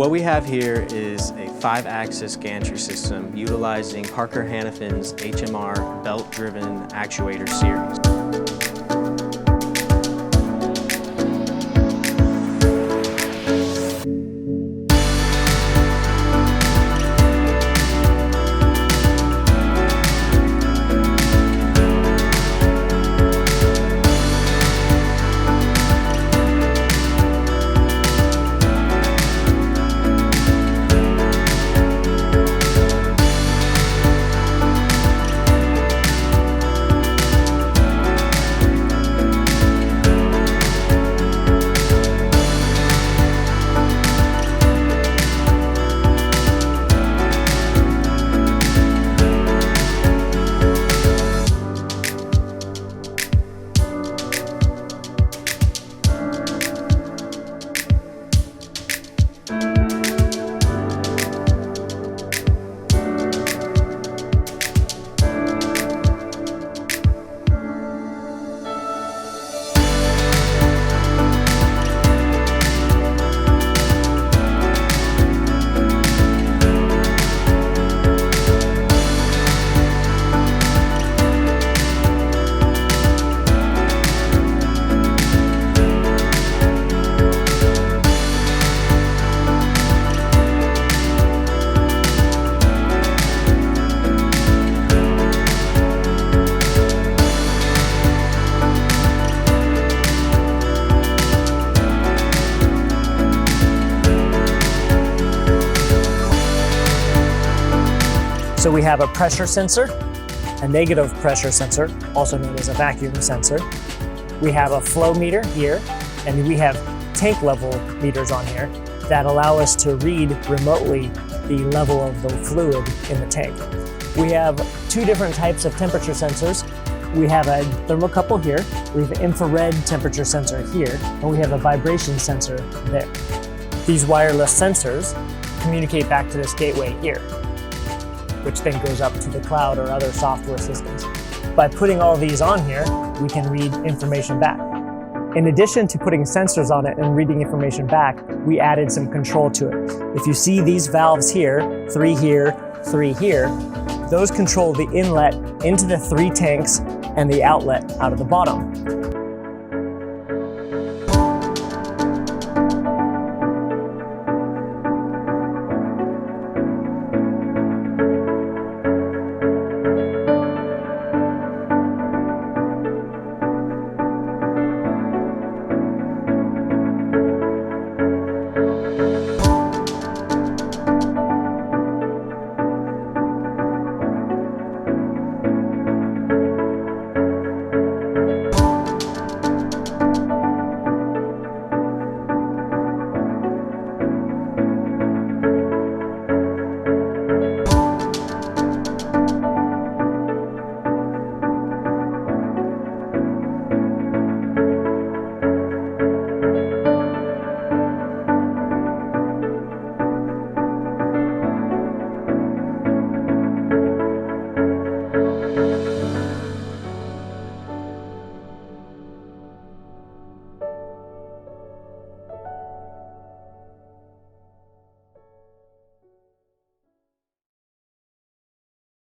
What we have here is a 5-axis gantry system utilizing Parker Hannafin's HMR belt-driven actuator series. So we have a pressure sensor, a negative pressure sensor, also known as a vacuum sensor. We have a flow meter here, and we have tank level meters on here that allow us to read remotely the level of the fluid in the tank. We have 2 different types of temperature sensors. We have a thermocouple here, we have an infrared temperature sensor here, and we have a vibration sensor there. These wireless sensors communicate back to this gateway here, which then goes up to the cloud or other software systems. By putting all these on here, we can read information back. In addition to putting sensors on it and reading information back, we added some control to it. If you see these valves here, 3 here, 3 here, those control the inlet into the 3 tanks and the outlet out of the bottom.